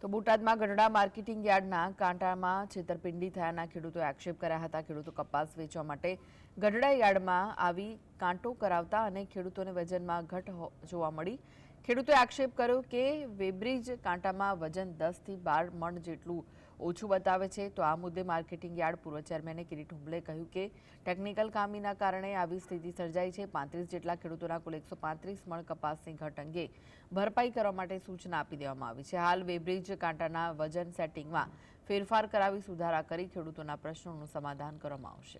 તો બોટાદમાં ગઢડા માર્કેટિંગ યાર્ડના કાંટામાં છેતરપિંડી થયાના ખેડૂતોએ આક્ષેપ કર્યા હતા। ખેડૂતો કપાસ વેચવા માટે ગઢડા યાર્ડમાં આવી કાંટો કરાવતા અને ખેડૂતોને વજનમાં ઘટ જોવા મળી। ખેડૂતોએ આક્ષેપ કર્યો કે વેબ્રિજ કાંટામાં વજન 10 થી 12 મણ જેટલું ઓછું બતાવે છે। તો આ મુદ્દે માર્કેટિંગ યાર્ડ પૂર્વ ચેરમેને કિરીટ હુંબલે કહ્યું કે ટેકનિકલ ખામીના કારણે આવી સ્થિતિ સર્જાઈ છે। 35 જેટલા ખેડૂતોના કુલ 135 મણ કપાસની ઘટ અંગે ભરપાઈ કરવા માટે સૂચના આપી દેવામાં આવી છે। હાલ વેબ્રિજ કાંટાના વજન સેટિંગમાં ફેરફાર કરાવી સુધારા કરી ખેડૂતોના પ્રશ્નોનું સમાધાન કરવામાં આવશે।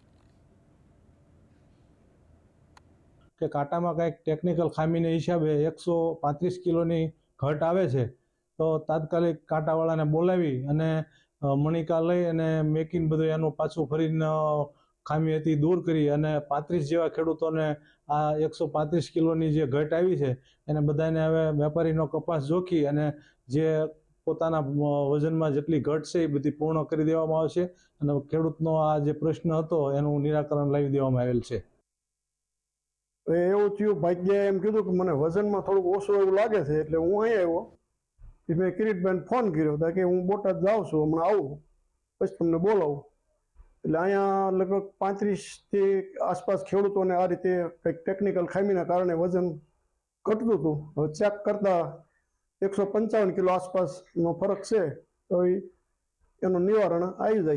કે કાંટામાં કંઈક ટેકનિકલ ખામીના હિસાબે 135 કિલોની ઘટ આવે છે, તો તાત્કાલિક કાંટાવાળાને બોલાવી અને મણિકા લઈ અને મેકિંગ બધું એનું પાછું ફરીને ખામી હતી દૂર કરી અને 35 જેવા ખેડૂતોને આ 135 કિલોની જે ઘટ આવી છે એને બધાને હવે વેપારીનો કપાસ જોખી અને જે પોતાના વજનમાં જેટલી ઘટ છે એ બધી પૂર્ણ કરી દેવામાં આવશે અને ખેડૂતનો આ જે પ્રશ્ન હતો એનું નિરાકરણ લાવી દેવામાં આવેલ છે। એવું થયું, ભાગ્યે એમ કીધું કે મને વજનમાં થોડુંક ઓછું એવું લાગે છે, એટલે હું અહીં આવ્યો। મેં કિરીટભાઈને ફોન કર્યો કે હું બોટાદ જાઉં છું, હમણાં આવું પછી તમને બોલાવું। એટલે અહીંયા લગભગ 35થી આસપાસ ખેડૂતોને આ રીતે કંઈક ટેકનિકલ ખામીના કારણે વજન ઘટતું હતું। હવે ચેક કરતા 155 કિલો આસપાસનો ફરક છે, તો એનું નિવારણ આવી જાય।